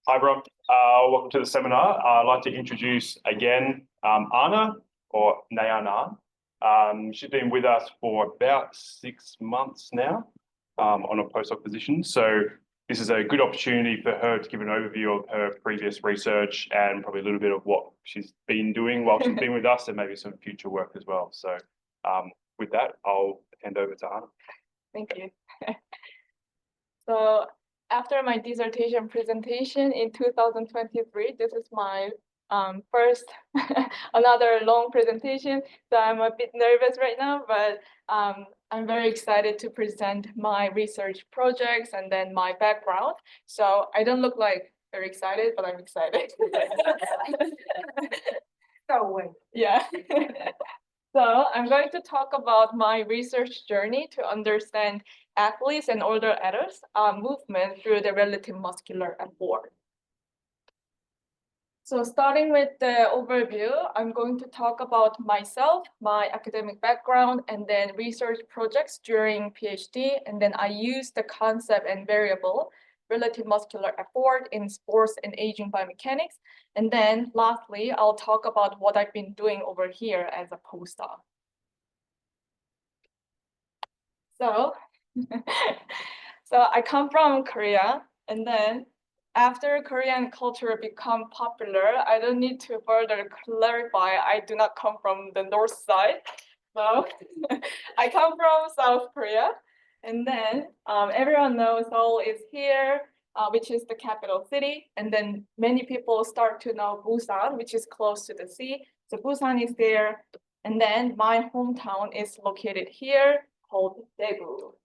Hi, everyone. Welcome to the seminar. I'd like to introduce again Anna, or Nayun Ahn. She's been with us for about 6 months now on a postdoc position. So this is a good opportunity for her to give an overview of her previous research and probably a little bit of what she's been doing while she's been with us, and maybe some future work as well. So with that, I'll hand over to Anna. Thank you. So after my dissertation presentation in 2023, this is my first another long presentation. So I'm a bit nervous right now, but I'm very excited to present my research projects and then my background. So I don't look like very excited, but I'm excited. Yeah. So I'm going to talk about my research journey to understand athletes and older adults movement through the relative muscular effort. So starting with the overview, I'm going to talk about myself, my academic background, and then research projects during PhD. And then I use the concept and variable relative muscular effort in sports and aging biomechanics. And then lastly, I'll talk about what I've been doing over here as a postdoc. So, so I come from Korea, and then after Korean culture become popular, I don't need to further clarify, I do not come from the north side. So I come from South Korea. And then everyone knows Seoul is here, which is the capital city. And then many people start to know Busan, which is close to the sea. So Busan is there. And then my hometown is located here, called Daegu.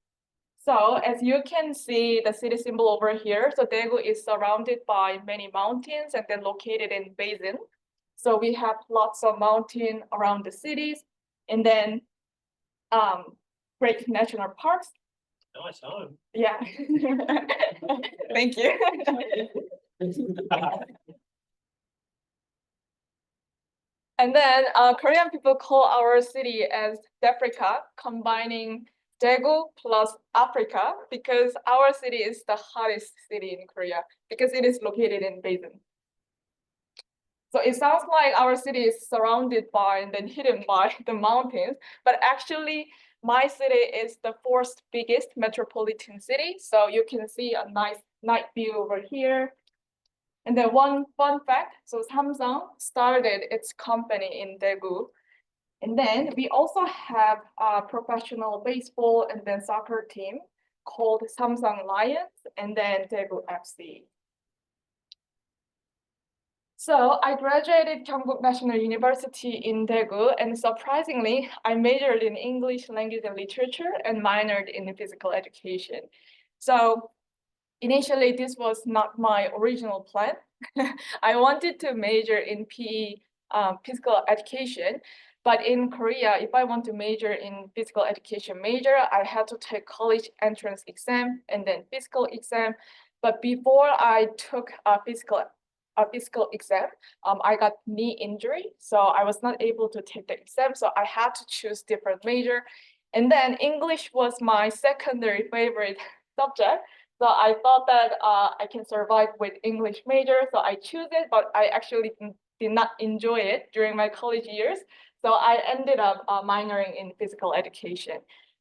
So as you can see the city symbol over here, so Daegu is surrounded by many mountains and then located in basin. So we have lots of mountain around the cities, and then great national parks. Nice home. Yeah. Thank you. And then Korean people call our city as Africa, combining Daegu plus Africa, because our city is the hottest city in Korea because it is located in basin. So it sounds like our city is surrounded by and then hidden by the mountains, but actually my city is the fourth biggest metropolitan city. So you can see a nice night view over here. And then one fun fact, so Samsung started its company in Daegu. And then we also have a professional baseball and then soccer team called Samsung Lions and then Daegu FC. So I graduated Gyeongbuk National University in Daegu, and surprisingly, I majored in English language and literature and minored in physical education. So initially, this was not my original plan. I wanted to major in PE, physical education, but in Korea, if I want to major in physical education major, I had to take college entrance exam and then physical exam. But before I took a physical exam, I got knee injury, so I was not able to take the exam. So I had to choose different major, and then English was my secondary favorite subject. So I thought that I can survive with English major, so I choose it, but I actually did not enjoy it during my college years. So I ended up minoring in physical education.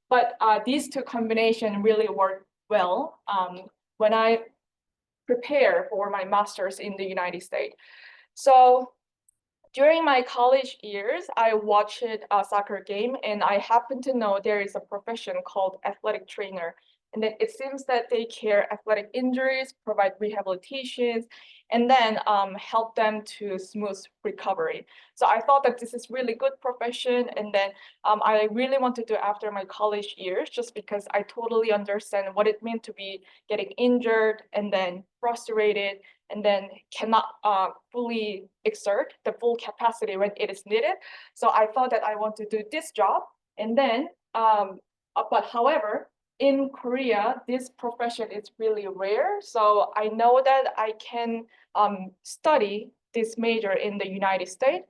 But these two combinations really worked well when I prepare for my master's in the United States. So during my college years, I watched a soccer game, and I happen to know there is a profession called athletic trainer. And then it seems that they care athletic injuries, provide rehabilitations, and then help them to smooth recovery. So I thought that this is really good profession, and then I really want to do after my college years, just because I totally understand what it meant to be getting injured and then frustrated, and then cannot fully exert the full capacity when it is needed. So I thought that I want to do this job, and then but however, in Korea, this profession is really rare. So I know that I can study this major in the United States.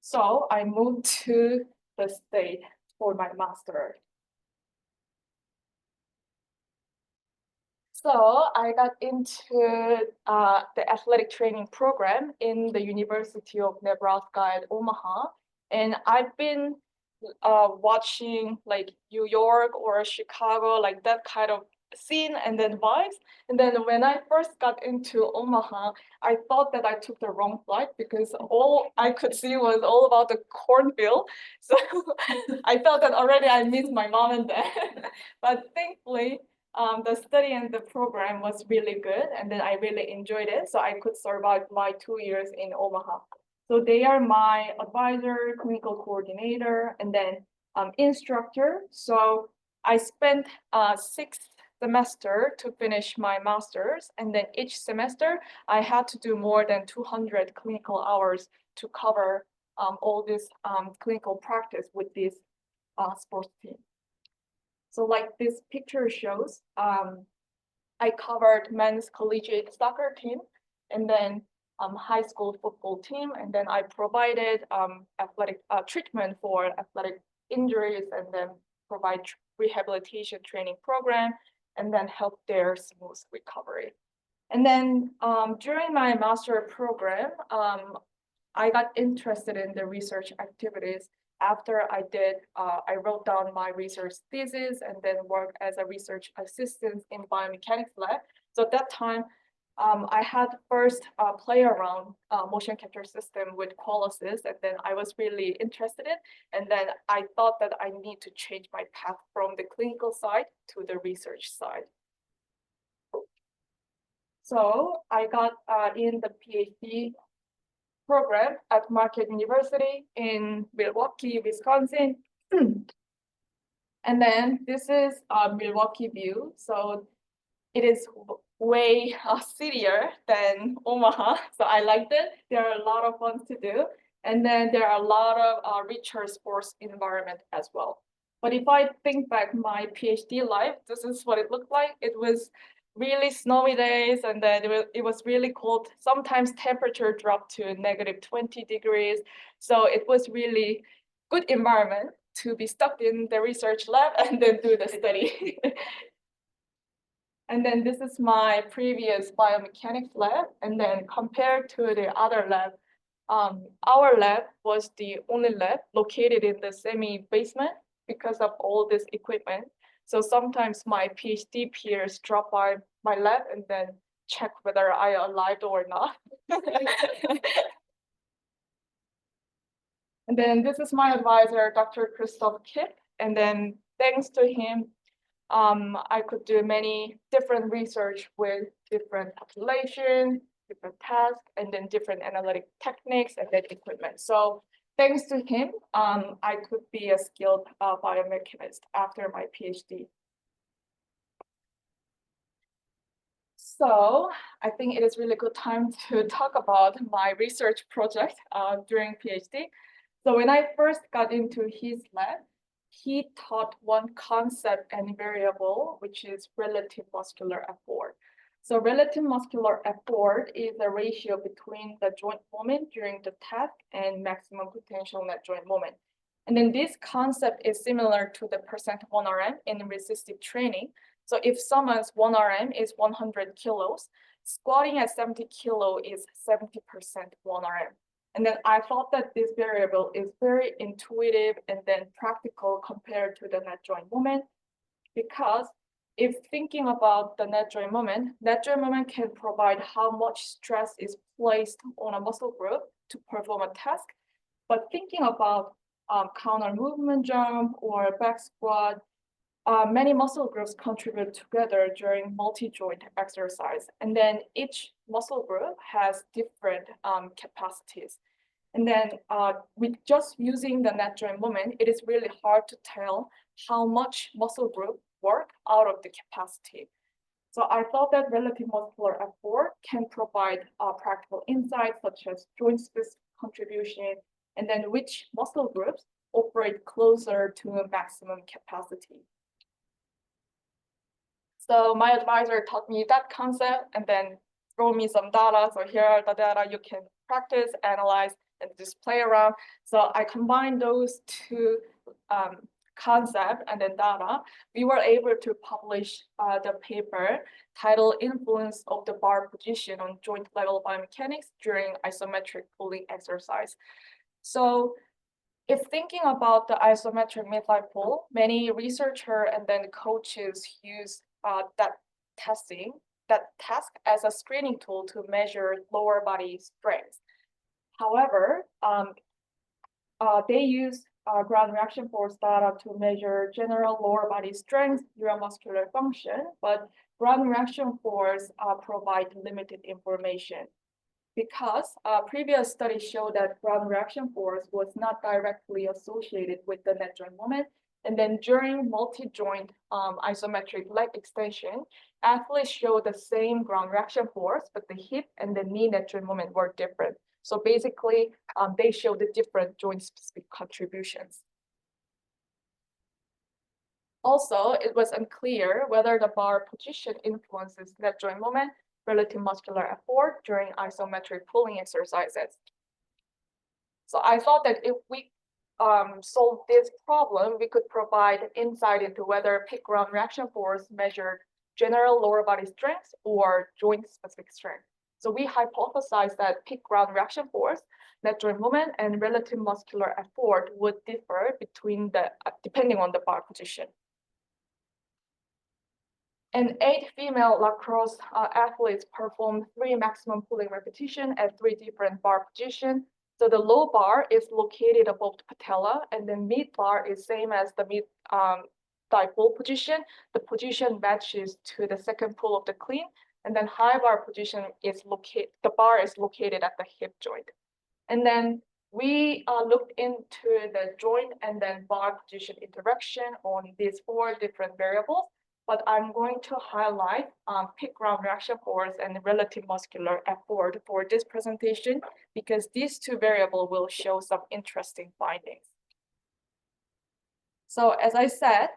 So I moved to the state for my master. So I got into the athletic training program in the University of Nebraska at Omaha. And I've been watching like New York or Chicago, like that kind of scene and then vibes. And then when I first got into Omaha, I thought that I took the wrong flight because all I could see was all about the cornfield. So I felt that already I missed my mom and dad. But thankfully, the study and the program was really good, and then I really enjoyed it. So I could survive my 2 years in Omaha. So they are my advisor, clinical coordinator, and then instructor. So I spent 6 semesters to finish my master's, and then each semester I had to do more than 200 clinical hours to cover all this clinical practice with this sports team. So like this picture shows, I covered men's collegiate soccer team, and then high school football team, and then I provided athletic treatment for athletic injuries, and then provide rehabilitation training program, and then help their smooth recovery. And then during my master program, I got interested in the research activities. After I wrote down my research thesis and then worked as a research assistant in biomechanics lab. So at that time, I had first play around motion capture system with Qualysis, and then I was really interested in, and then I thought that I need to change my path from the clinical side to the research side. So I got in the PhD program at Marquette University in Milwaukee, Wisconsin. And then this is a Milwaukee view. So it is way cittier than Omaha. So I liked it. There are a lot of fun to do. And then there are a lot of richer sports environment as well. But if I think back my PhD life, this is what it looked like. It was really snowy days, and then it was really cold. Sometimes temperature dropped to -20 degrees. So it was really good environment to be stuck in the research lab and then do the study. And then this is my previous biomechanics lab. And then compared to the other lab, our lab was the only lab located in the semi-basement because of all this equipment. So sometimes my PhD peers drop by my lab and then check whether I alive or not. And then this is my advisor, Dr. Christoph Kipp. And then thanks to him, I could do many different research with different population, different tasks, and then different analytic techniques and then equipment. So thanks to him, I could be a skilled biomechanist after my PhD. So I think it is really good time to talk about my research project during PhD. So when I first got into his lab, he taught one concept and variable, which is relative muscular effort. So relative muscular effort is the ratio between the joint moment during the task and maximum potential net joint moment. And then this concept is similar to the percent 1RM in resistive training. So if someone's 1RM is 100 kilos, squatting at 70 kilo is 70% 1RM. And then I thought that this variable is very intuitive and then practical compared to the net joint moment, because if thinking about the net joint moment can provide how much stress is placed on a muscle group to perform a task. But thinking about counter movement jump or back squat, many muscle groups contribute together during multi-joint exercise. And then each muscle group has different capacities. And then with just using the net joint moment, it is really hard to tell how much muscle group work out of the capacity. So I thought that relative muscular effort can provide practical insights such as joint specific contribution, and then which muscle groups operate closer to a maximum capacity. So my advisor taught me that concept and then throw me some data. So here are the data you can practice, analyze, and just play around. So I combined those two concept and then data, we were able to publish the paper titled Influence of the Bar Position on Joint Level Biomechanics During Isometric Pulling Exercise. So if thinking about the isometric mid-thigh pull, many researchers and then coaches use that task as a screening tool to measure lower body strength. However, they use ground reaction force data to measure general lower body strength, neuromuscular function, but ground reaction force provide limited information because previous studies show that ground reaction force was not directly associated with the net joint moment. And then during multi-joint isometric leg extension, athletes show the same ground reaction force, but the hip and the knee net joint moment were different. So basically, they show the different joint-specific contributions. Also, it was unclear whether the bar position influences net joint moment, relative muscular effort during isometric pulling exercises. So I thought that if we solve this problem, we could provide insight into whether peak ground reaction force measured general lower body strength or joint-specific strength. So we hypothesized that peak ground reaction force, net joint moment, and relative muscular effort would differ between depending on the bar position. And 8 female lacrosse athletes performed 3 maximum pulling repetitions at 3 different bar positions. So the low bar is located above the patella, and the mid bar is same as the mid thigh pull position. The position matches to the second pull of the clean, and then high bar position is the bar is located at the hip joint. And then we looked into the joint and then bar position interaction on these 4 different variables. But I'm going to highlight peak ground reaction force and relative muscular effort for this presentation because these 2 variables will show some interesting findings. So as I said,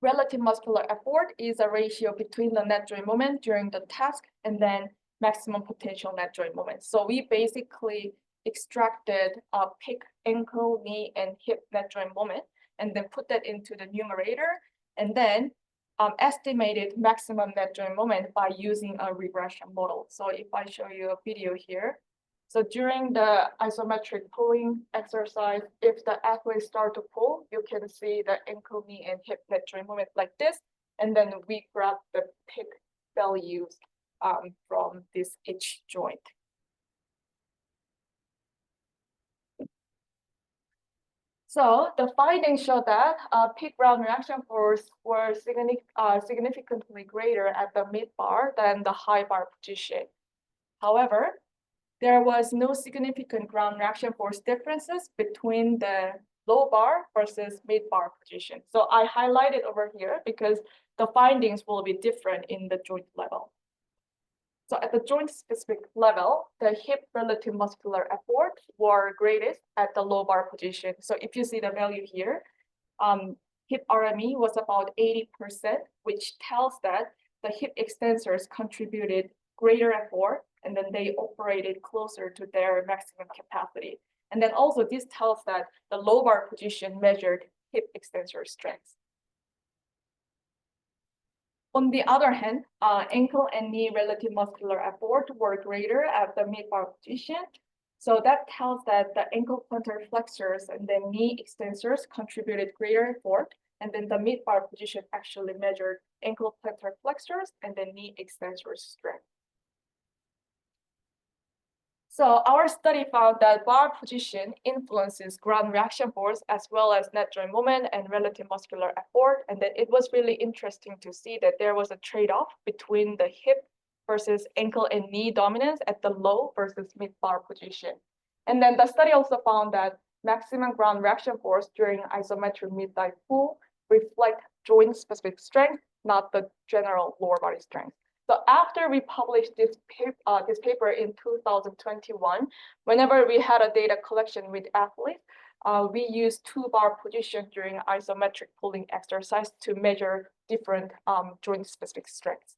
relative muscular effort is a ratio between the net joint moment during the task and then maximum potential net joint moment. So we basically extracted peak ankle, knee, and hip net joint moment and then put that into the numerator and then estimated maximum net joint moment by using a regression model. So if I show you a video here, so during the isometric pulling exercise, if the athletes start to pull, you can see the ankle, knee, and hip net joint moment like this, and then we grab the peak values from this each joint. So the findings show that peak ground reaction force were significantly greater at the mid bar than the high bar position. However, there was no significant ground reaction force differences between the low bar versus mid bar position. So I highlighted over here because the findings will be different in the joint level. So at the joint specific level, the hip relative muscular effort were greatest at the low bar position. So if you see the value here, hip RME was about 80%, which tells that the hip extensors contributed greater effort, and then they operated closer to their maximum capacity. And then also this tells that the low bar position measured hip extensor strength. On the other hand, ankle and knee relative muscular effort were greater at the mid bar position. So that tells that the ankle plantar flexors and the knee extensors contributed greater effort, and then the mid bar position actually measured ankle plantar flexors and the knee extensor strength. So our study found that bar position influences ground reaction force as well as net joint moment and relative muscular effort. And then it was really interesting to see that there was a trade-off between the hip versus ankle and knee dominance at the low versus mid bar position. And then the study also found that maximum ground reaction force during isometric mid-thigh pull reflect joint-specific strength, not the general lower body strength. So after we published this paper in 2021, whenever we had a data collection with athletes, we used 2 bar position during isometric pulling exercise to measure different joint-specific strengths.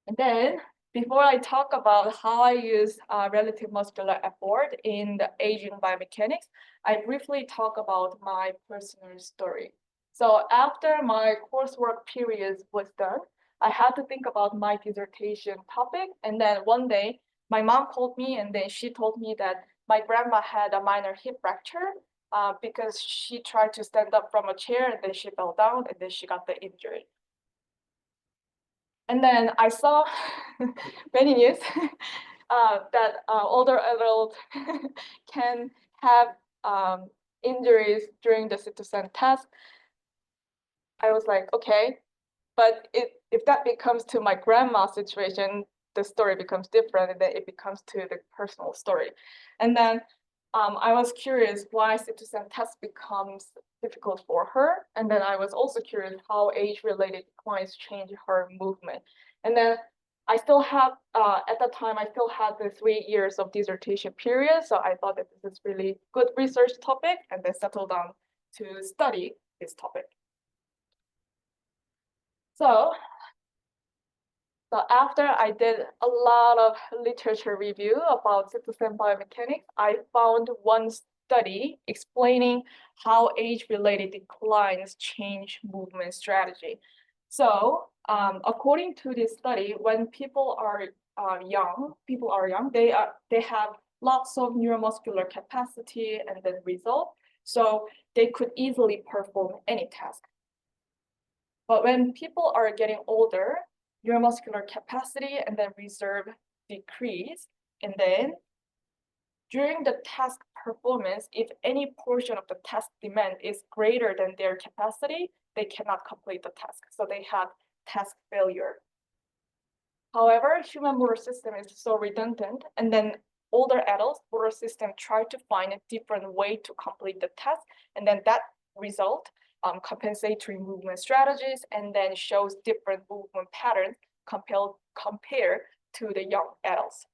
And then before I talk about how I use relative muscular effort in the aging biomechanics, I briefly talk about my personal story. So after my coursework period was done, I had to think about my dissertation topic. And then one day, my mom called me and then she told me that my grandma had a minor hip fracture because she tried to stand up from a chair and then she fell down and then she got the injury. And then I saw many news that older adults can have injuries during the citizen test. I was like, okay, but if that becomes to my grandma's situation, the story becomes different, and then it becomes to the personal story. And then I was curious why citizen test becomes difficult for her. And then I was also curious how age-related declines change her movement. And then I still have, at that time, I still had the 3 years of dissertation period. So I thought that this is really good research topic and then settled down to study this topic. So after I did a lot of literature review about citizen biomechanics, I found one study explaining how age-related declines change movement strategy. So according to this study, when people are young, they have lots of neuromuscular capacity and then resolve, so they could easily perform any task. But when people are getting older, neuromuscular capacity and then reserve decrease. And then during the task performance, if any portion of the task demand is greater than their capacity, they cannot complete the task. So they have task failure. However, human motor system is so redundant, and then older adults motor system try to find a different way to complete the task, and then that result compensatory movement strategies, and then shows different movement patterns compared to the young adults.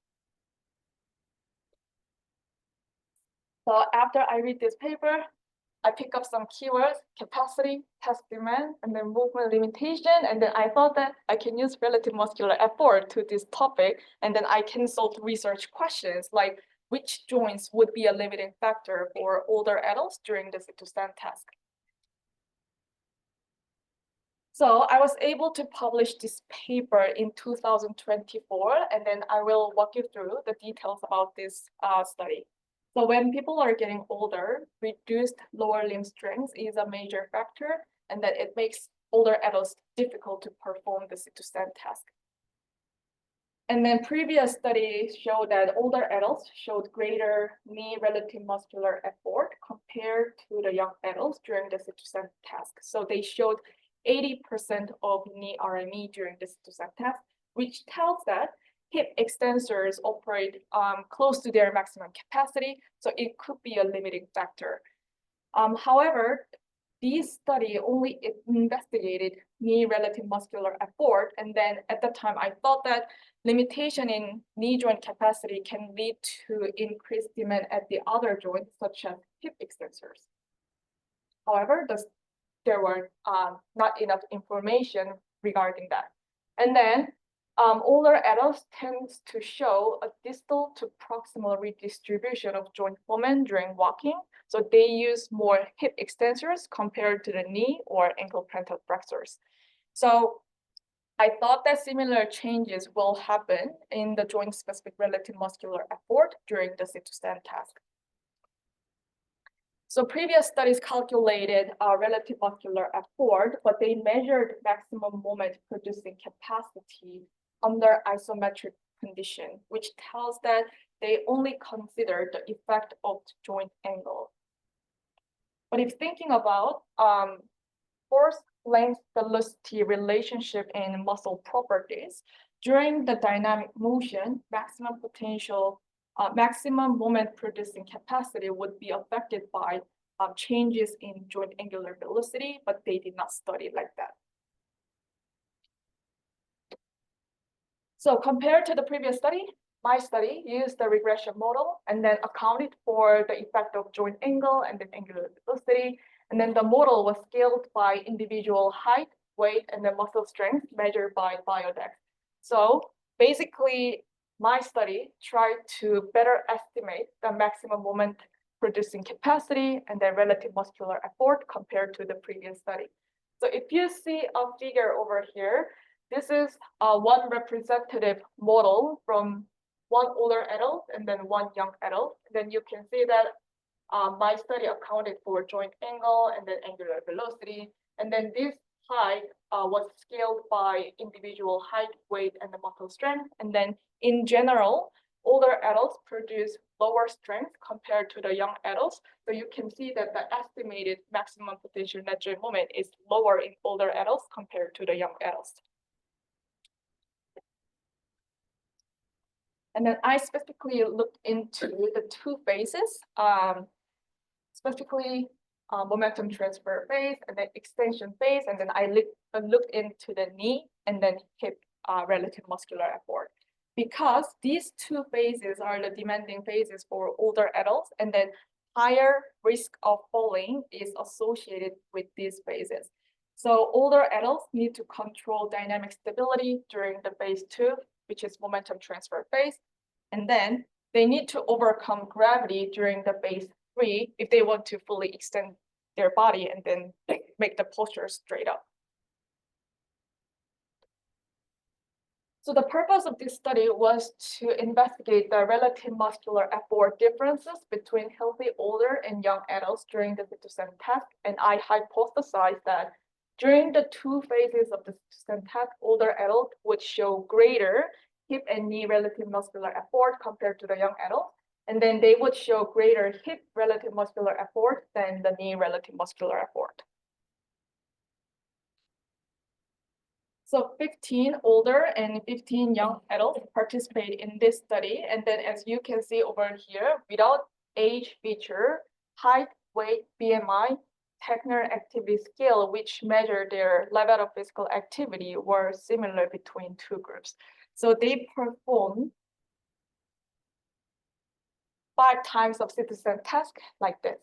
So after I read this paper, I pick up some keywords: capacity, task demand, and then movement limitation. And then I thought that I can use relative muscular effort to this topic, and then I can solve research questions like which joints would be a limiting factor for older adults during the sit-to-stand task. So I was able to publish this paper in 2024, and then I will walk you through the details about this study. So when people are getting older, reduced lower limb strength is a major factor, and that it makes older adults difficult to perform the sit-to-stand task. And then previous studies showed that older adults showed greater knee relative muscular effort compared to the young adults during the sit-to-stand task. So they showed 80% of knee RME during the sit-to-stand task, which tells that hip extensors operate close to their maximum capacity, so it could be a limiting factor. However, this study only investigated knee relative muscular effort, and then at the time I thought that limitation in knee joint capacity can lead to increased demand at the other joints, such as hip extensors. However, there were not enough information regarding that. And then older adults tend to show a distal to proximal redistribution of joint moment during walking. So they use more hip extensors compared to the knee or ankle plantar flexors. So I thought that similar changes will happen in the joint-specific relative muscular effort during the sit-to-stand task. So previous studies calculated relative muscular effort, but they measured maximum moment producing capacity under isometric condition, which tells that they only consider the effect of the joint angle. But if thinking about force length velocity relationship in muscle properties, during the dynamic motion, maximum moment producing capacity would be affected by changes in joint angular velocity, but they did not study like that. So compared to the previous study, my study used the regression model and then accounted for the effect of joint angle and then angular velocity. And then the model was scaled by individual height, weight, and then muscle strength measured by biodex. So basically, my study tried to better estimate the maximum moment producing capacity and the relative muscular effort compared to the previous study. So if you see a figure over here, this is one representative model from one older adult and then one young adult. Then you can see that my study accounted for joint angle and then angular velocity. And then this height was scaled by individual height, weight, and the muscle strength. And then in general, older adults produce lower strength compared to the young adults. So you can see that the estimated maximum potential net joint moment is lower in older adults compared to the young adults. And then I specifically looked into the two phases, specifically momentum transfer phase and then extension phase. And then I looked into the knee and then hip relative muscular effort. Because these two phases are the demanding phases for older adults, and then higher risk of falling is associated with these phases. So older adults need to control dynamic stability during the phase 2, which is momentum transfer phase. And then they need to overcome gravity during the phase 3 if they want to fully extend their body and then make the posture straight up. So the purpose of this study was to investigate the relative muscular effort differences between healthy older and young adults during the 50% test. And I hypothesized that during the two phases of the 50% test, older adults would show greater hip and knee relative muscular effort compared to the young adult. And then they would show greater hip relative muscular effort than the knee relative muscular effort. So 15 older and 15 young adults participate in this study. And then as you can see over here, without age feature, height, weight, BMI, technical activity scale, which measure their level of physical activity, were similar between two groups. So they performed 5 times of citizen task like this.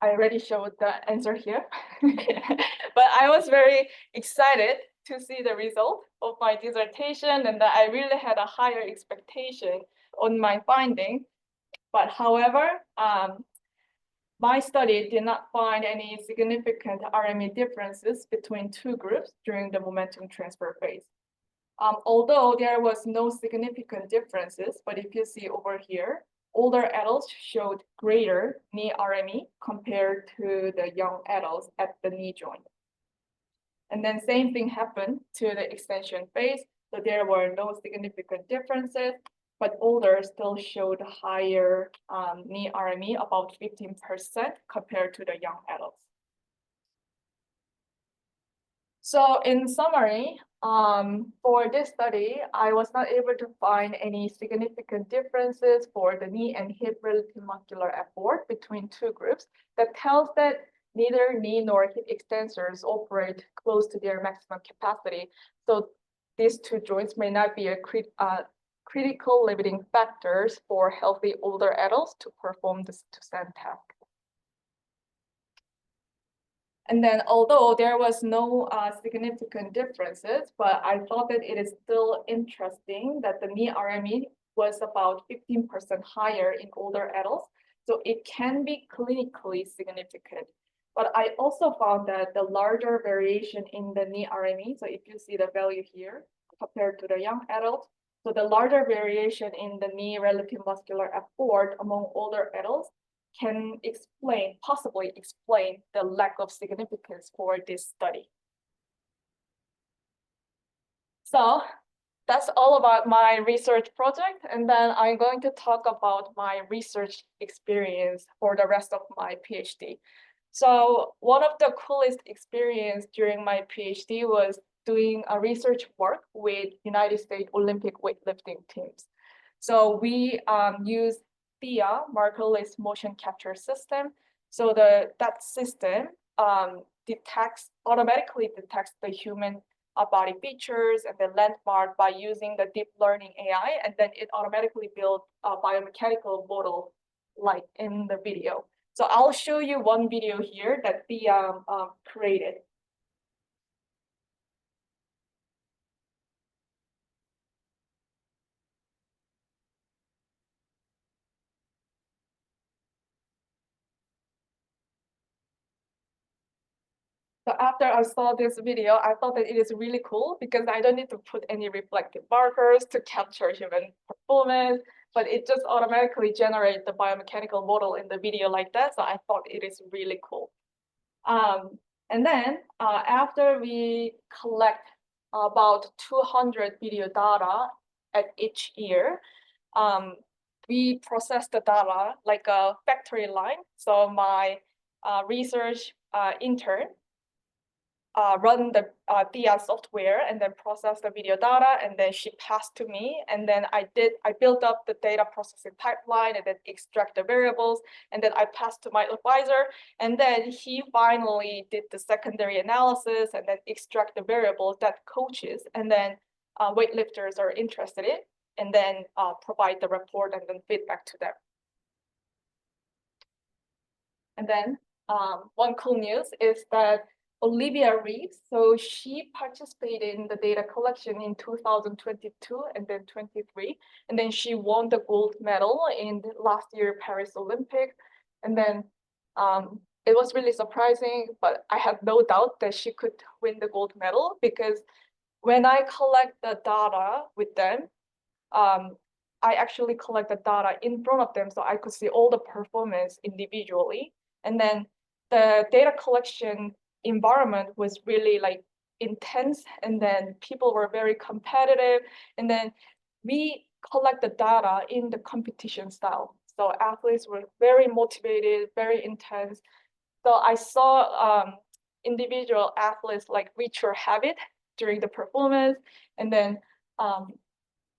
I already showed the answer here, but I was very excited to see the result of my dissertation, and that I really had a higher expectation on my finding. But however, my study did not find any significant RME differences between two groups during the momentum transfer phase. Although there was no significant differences, but if you see over here, older adults showed greater knee RME compared to the young adults at the knee joint. And then same thing happened to the extension phase. So there were no significant differences, but older still showed higher knee RME, about 15% compared to the young adults. So in summary, for this study, I was not able to find any significant differences for the knee and hip relative muscular effort between two groups. That tells that neither knee nor hip extensors operate close to their maximum capacity. So these two joints may not be a critical limiting factors for healthy older adults to perform this 2-cent task. And then although there was no significant differences, but I thought that it is still interesting that the knee RME was about 15% higher in older adults. So it can be clinically significant. But I also found that the larger variation in the knee RME, so if you see the value here compared to the young adults, so the larger variation in the knee relative muscular effort among older adults can possibly explain the lack of significance for this study. So that's all about my research project. And then I'm going to talk about my research experience for the rest of my PhD. So one of the coolest experience during my PhD was doing a research work with United States Olympic weightlifting teams. So we use THEA, markerless motion capture system. So that system automatically detects the human body features and the landmark by using the deep learning AI, and then it automatically builds a biomechanical model like in the video. So I'll show you one video here that Thea created. So after I saw this video, I thought that it is really cool because I don't need to put any reflective markers to capture human performance, but it just automatically generates the biomechanical model in the video like that. So I thought it is really cool. And then after we collect about 200 video data at each year, we process the data like a factory line. So my research intern run the TIA software and then process the video data, and then she passed to me. And then I built up the data processing pipeline and then extract the variables, and then I passed to my advisor. And then he finally did the secondary analysis and then extract the variables that coaches and then weightlifters are interested in, and then provide the report and then feedback to them. And then one cool news is that Olivia Reeves, so she participated in the data collection in 2022 and then 23, and then she won the gold medal in the last year Paris Olympic. And then it was really surprising, but I had no doubt that she could win the gold medal because when I collect the data with them, I actually collect the data in front of them so I could see all the performance individually. And then the data collection environment was really like intense, and then people were very competitive, and then we collect the data in the competition style. So athletes were very motivated, very intense. So I saw individual athletes like reach your habit during the performance, and then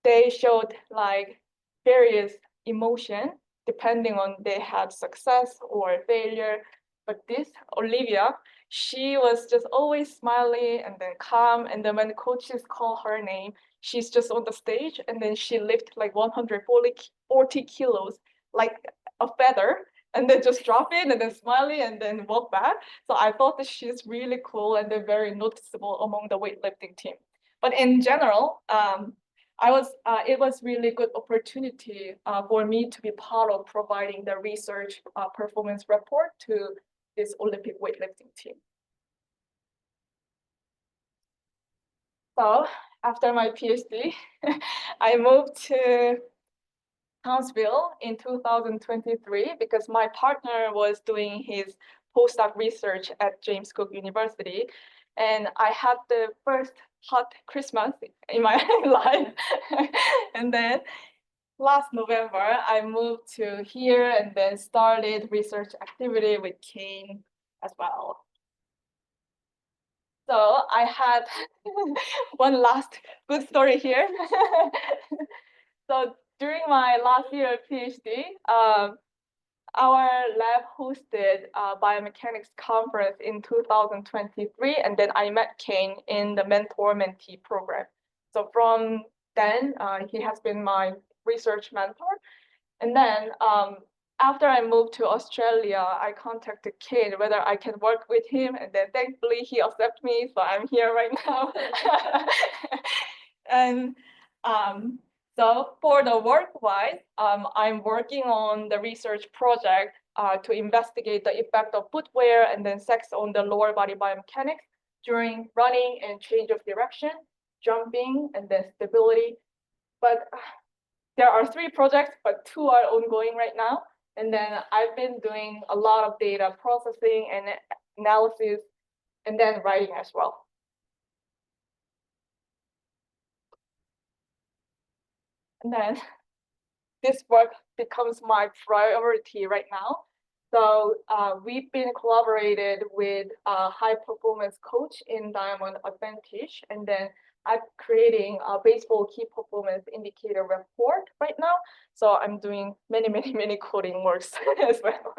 they showed like various emotion depending on they had success or failure. But this Olivia, she was just always smiling and then calm. And then when the coaches call her name, she's just on the stage and then she lifted like 140 kilos, like a feather, and then just drop it and then smiling and then walk back. So I thought that she's really cool and then very noticeable among the weightlifting team. But in general, it was really good opportunity for me to be part of providing the research performance report to this Olympic weightlifting team. So after my PhD, I moved to Townsville in 2023 because my partner was doing his postdoc research at James Cook University. And I had the first hot Christmas in my life. And then last November, I moved to here and then started research activity with Kane as well. So I had one last good story here. So during my last year of PhD, our lab hosted a biomechanics conference in 2023, and then I met Kane in the mentor-mentee program. So from then, he has been my research mentor. And then after I moved to Australia, I contacted Kane whether I can work with him, and then thankfully he accepted me, so I'm here right now. And so for the work-wise, I'm working on the research project to investigate the effect of footwear and then sex on the lower body biomechanics during running and change of direction, jumping, and then stability. But there are 3 projects, but 2 are ongoing right now. And then I've been doing a lot of data processing and analysis, and then writing as well. And then this work becomes my priority right now. So we've been collaborated with a high performance coach in Diamond Advantage, and then I'm creating a baseball key performance indicator report right now. So I'm doing many coding works as well.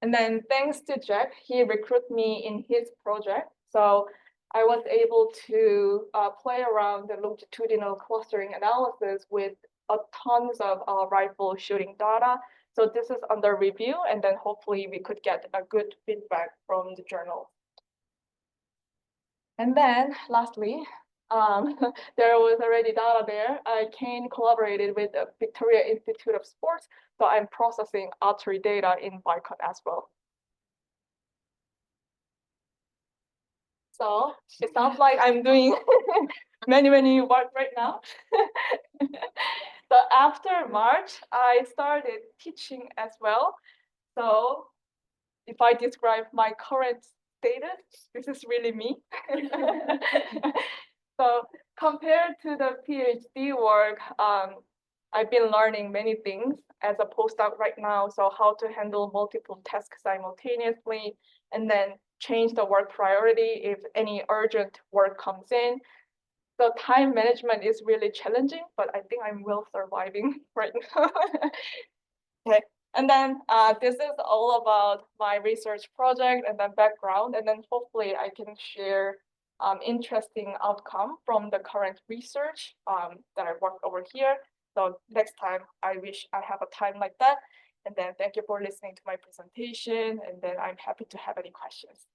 And then thanks to Jack, he recruited me in his project. So I was able to play around the longitudinal clustering analysis with tons of rifle shooting data. So this is under review, and then hopefully we could get a good feedback from the journal. And then lastly, there was already data there. Kane collaborated with the Victoria Institute of Sports, so I'm processing archery data in Bicon as well. So it sounds like I'm doing many work right now. So after March, I started teaching as well. So if I describe my current status, this is really me. So compared to the PhD work, I've been learning many things as a postdoc right now. So how to handle multiple tasks simultaneously, and then change the work priority if any urgent work comes in. So time management is really challenging, but I think I'm well surviving right now. Okay. And then this is all about my research project and then background, and then hopefully I can share interesting outcome from the current research that I worked over here. So next time I wish I have a time like that. And then thank you for listening to my presentation, and then I'm happy to have any questions.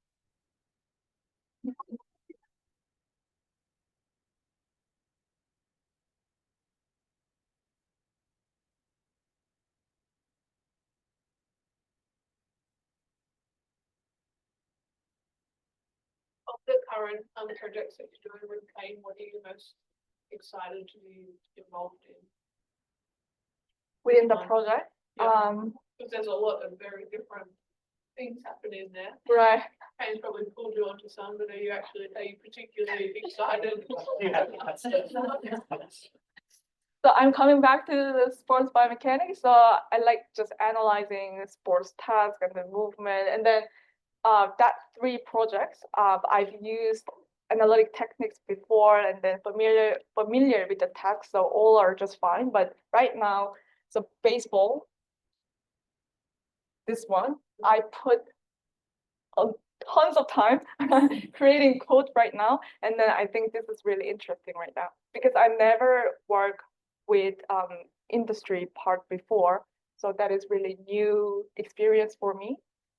Of the current projects that you're doing with Kane, what are you most excited to be involved in? Within the project? Yeah. Because there's a lot of very different things happening there. Right. Kane's probably pulled you onto some, but are you particularly excited? So I'm coming back to the sports biomechanics. So I like just analyzing sports tasks and the movement. And then that 3 projects, I've used analytic techniques before and then familiar with the text. So all are just fine. But right now, so baseball, this one, I put tons of time creating code right now. And then I think this is really interesting right now because I never worked with industry part before. So that is really new experience for me.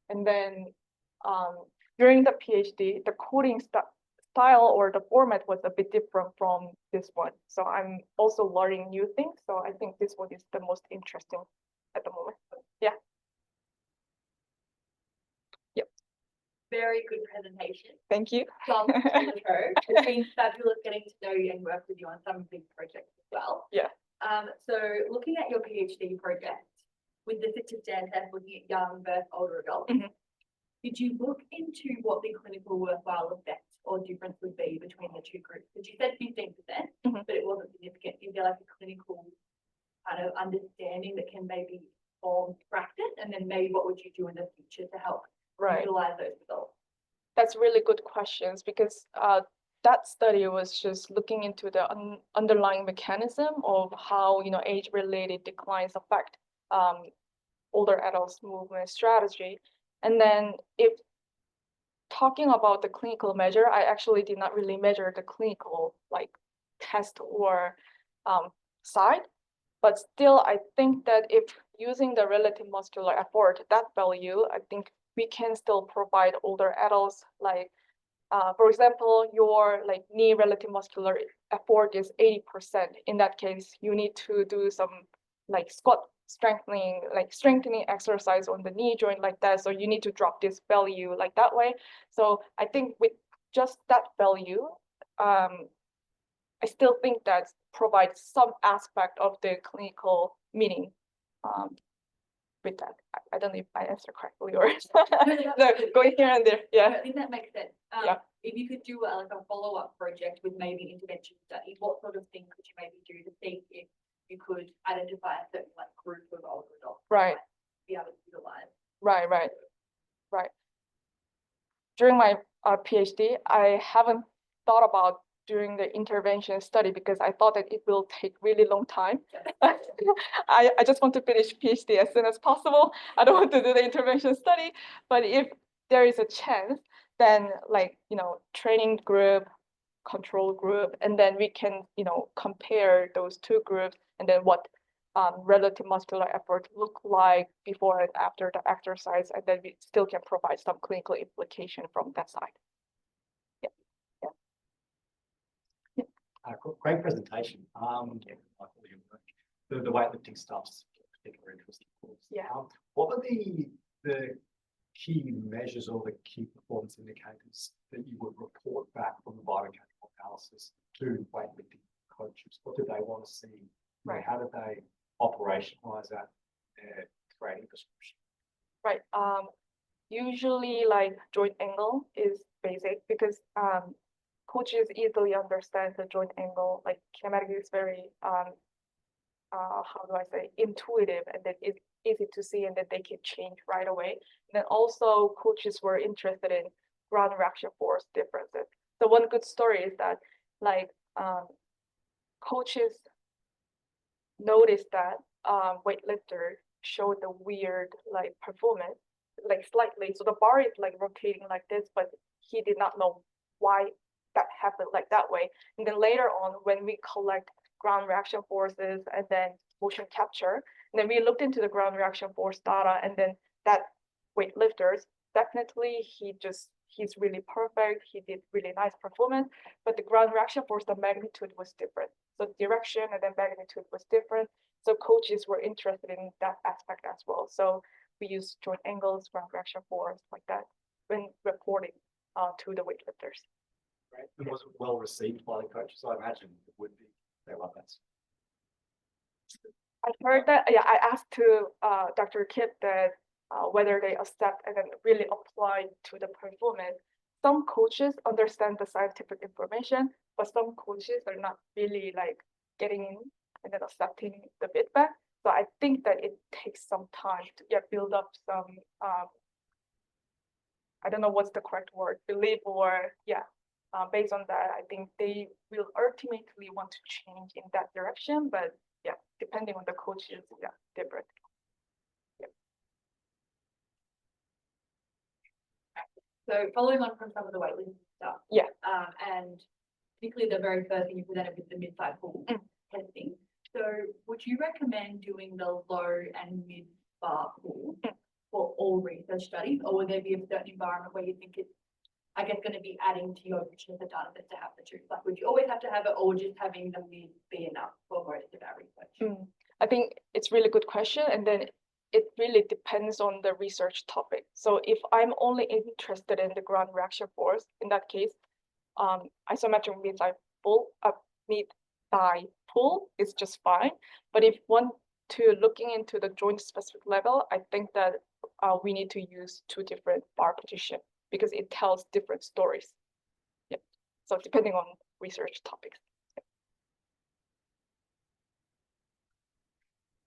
And then during the PhD, the coding style or the format was a bit different from this one. So I'm also learning new things. So I think this one is the most interesting at the moment. Yeah. Very good presentation. Thank you. From Trobe. It's been fabulous getting to know you and work with you on some big projects as well. Yeah. So looking at your PhD project with the fit to stand test, looking at young versus older adults, did you look into what the clinical worthwhile effect or difference would be between the 2 groups? Because you said 15%, but it wasn't significant. Is there like a clinical kind of understanding that can maybe form practice? And then maybe what would you do in the future to help utilize those results? That's really good questions because that study was just looking into the underlying mechanism of how age-related declines affect older adults' movement strategy. And then if talking about the clinical measure, I actually did not really measure the clinical test or side, but still I think that if using the relative muscular effort, that value, I think we can still provide older adults for example, your knee relative muscular effort is 80%. In that case, you need to do some squat strengthening exercise on the knee joint like that. So you need to drop this value like that way. So I think with just that value, I still think that provides some aspect of the clinical meaning. With that, I don't know if I answered correctly or going here and there. Yeah, I think that makes sense. If you could do a follow-up project with maybe intervention study, what sort of thing could you maybe do to see if you could identify a certain group of older adults? Right. Be able to utilize. Right. During my PhD, I haven't thought about doing the intervention study because I thought that it will take really long time. I just want to finish PhD as soon as possible. I don't want to do the intervention study, but if there is a chance, then training group, control group, and then we can compare those 2 groups and then what relative muscular effort look like before and after the exercise, and then we still can provide some clinical implication from that side. Great presentation. The weightlifting stuff's particularly interesting, of course. Yeah. What are the key measures or the key performance indicators that you would report back from the biomechanical analysis to weightlifting coaches? What do they want to see? Right. How do they operationalize that in their training prescription? Right. Usually like joint angle is basic because coaches easily understand the joint angle. Like kinematic is very how do I say, intuitive, and then it's easy to see, and then they can change right away. And then also coaches were interested in ground reaction force differences. So one good story is that like coaches noticed that weightlifter showed the weird like performance, like slightly. So the bar is like rotating like this, but he did not know why that happened like that way. And then later on, when we collect ground reaction forces and then motion capture, and then we looked into the ground reaction force data, and then that weightlifters, definitely he's really perfect. He did really nice performance, but the ground reaction force, the magnitude was different. So direction and then magnitude was different. So coaches were interested in that aspect as well. So we use joint angles, ground reaction force like that when reporting to the weightlifters. Right. And was it well received by the coaches? I imagine it would be. They love that. I heard that. Yeah, I asked to Dr. Kip that whether they accept and then really apply to the performance. Some coaches understand the scientific information, but some coaches are not really like getting in and then accepting the feedback. So I think that it takes some time to build up some I don't know what's the correct word, belief, or based on that, I think they will ultimately want to change in that direction. But yeah, depending on the coaches, different. So following on from some of the weightlifting stuff. Yeah. And particularly the very first thing you presented with the mid-thigh pull testing. So would you recommend doing the low and mid-bar pull for all research studies, or would there be a certain environment where you think it's, I guess, going to be adding to your richness of data set to have the two? Like, would you always have to have it, or just having the mid be enough for most of our research? I think it's really good question, and then it really depends on the research topic. So if I'm only interested in the ground reaction force, in that case, isometric mid-thigh pull is just fine. But if want to looking into the joint specific level, I think that we need to use two different bar position because it tells different stories. Yeah. So depending on research topics.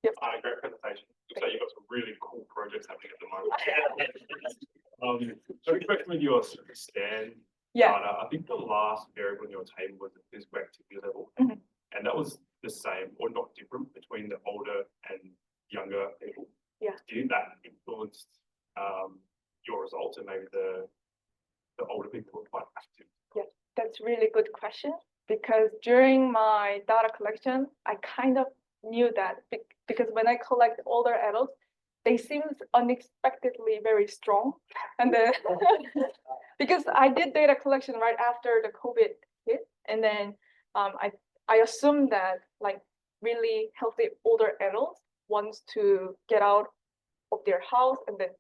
Yep. Great presentation. Looks like you've got some really cool projects happening at the moment. So we question with your scan data. I think the last variable in your table was the physical activity level. And that was the same or not different between the older and younger people. Yeah. Do you think that influenced your results, and maybe the older people were quite active? Yeah, that's a really good question, because during my data collection, I kind of knew that because when I collect older adults, they seem unexpectedly very strong. And then because I did data collection right after the COVID hit, and then I assumed that like really healthy older adults wants to get out of their house and then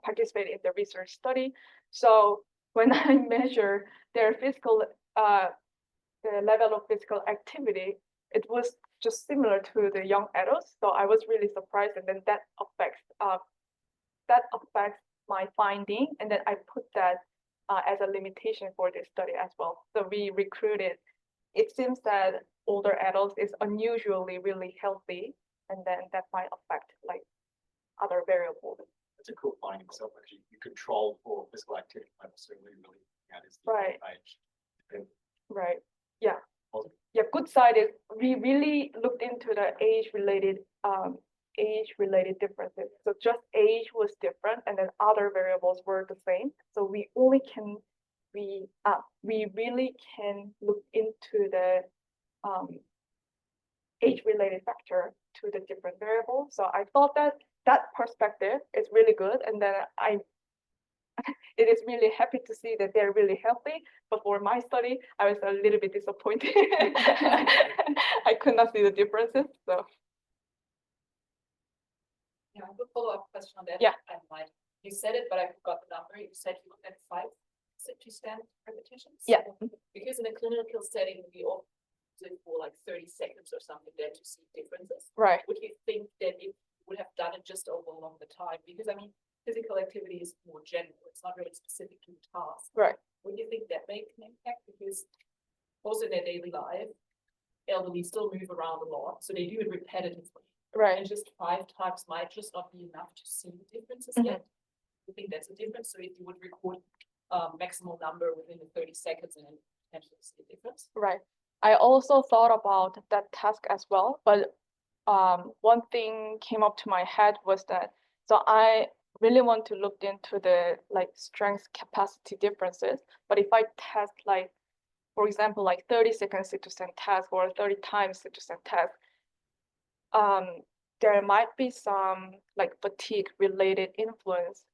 participate in the research study. So when I measure their physical, the level of physical activity, it was just similar to the young adults. So I was really surprised, and then that affects my finding, and then I put that as a limitation for this study as well. So we recruited. It seems that older adults is unusually really healthy, and then that might affect like other variables. It's a cool finding itself. Actually, you control for physical activity levels, so really that is the Right. age. Right. Yeah. Positive. Yeah. Good side is we really looked into the age-related differences. So just age was different, and then other variables were the same. So we really can look into the age-related factor to the different variables. So I thought that that perspective is really good, and then it is really happy to see that they're really healthy. But for my study, I was a little bit disappointed. I could not see the differences. So Yeah, I have a follow-up question on that. Yeah. I might, you said it, but I forgot the number. You said you looked at 5 sit-to-stand repetitions. yeah, Because in a clinical setting, we all do it for like 30 seconds or something there to see differences. right. Would you think that if you would have done it just over a longer time? Because I mean, physical activity is more general. It's not really specific to the task. Right. Would you think that makes an impact? Because also in their daily life, elderly still move around a lot, so they do it repetitively. Right. And just 5 times might just not be enough to see the differences Mhm. yet. I think that's a difference. So if you would record maximal number within the 30 seconds and then potentially see a difference. Right. I also thought about that task as well, but one thing came up to my head was that, so I really want to look into the like strength capacity differences, but if I test like, for example, like 30-second sit-to-stand task or 30 times sit-to-stand task, there might be some like fatigue related influence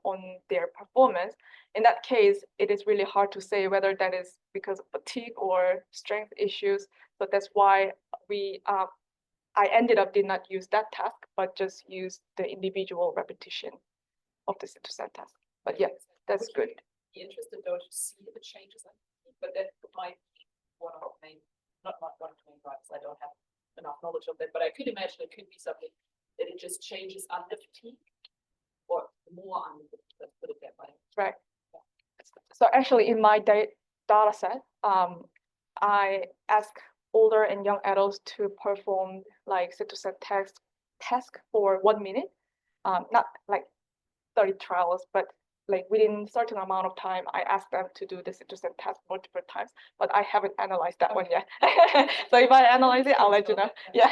on their performance. In that case, it is really hard to say whether that is because of fatigue or strength issues. So that's why I ended up did not use that task, but just use the individual repetition of the sit-to-stand task. But yeah, that's Would good. you be interested though to see the changes, but that might be one of the main, not one of the main drivers. I don't have enough knowledge of that, but I could imagine it could be something that it just changes under fatigue or more under fatigue. Let's put it that way. Right. So actually in my data set, I ask older and young adults to perform like sit-to-stand task for 1 minute. Not like 30 trials, but like within certain amount of time, I ask them to do the sit-to-stand task multiple times, but I haven't analyzed that one yet. So if I analyze it, I'll let you know. Yeah.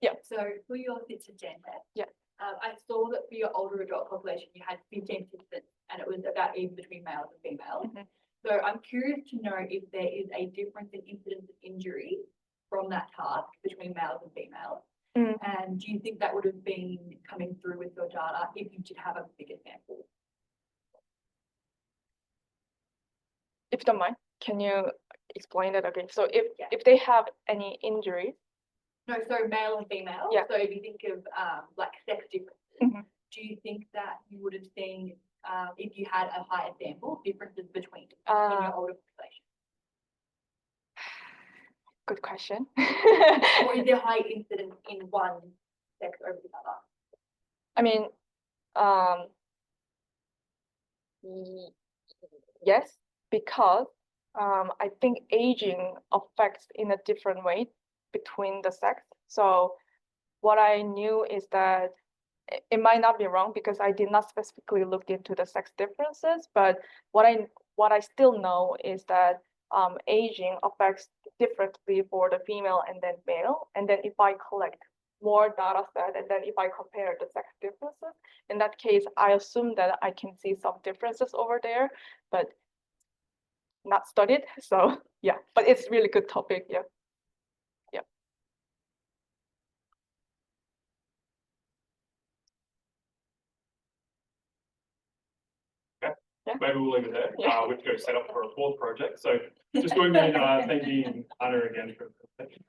Yeah. So for your sit-to-stand test. Yeah. I saw that for your older adult population, you had 15 participants and it was about even between males and females. Mhm. So I'm curious to know if there is a difference in incidence of injury from that task between males and females. Mm. And do you think that would have been coming through with your data if you did have a bigger sample? If you don't mind, can you explain that again? So Yeah. if they have any injuries, No, so male and female. Yeah. So if you think of like sex differences, Mhm. do you think that you would have seen if you had a higher sample differences between in Uh, your older population? good question. Or is there high incidence in one sex over the other? I mean, yes, because I think aging affects in a different way between the sex. So what I knew is that it might not be wrong because I did not specifically look into the sex differences, but what I still know is that aging affects differently for the female and then male. And then if I collect more data set and then if I compare the sex differences, in that case, I assume that I can see some differences over there, but not studied. So yeah, but it's really good topic. Yeah. Yeah. Maybe we'll leave it there. Yeah. We have to go set up for a 4th project. So just doing that, thanking Anna again for the presentation.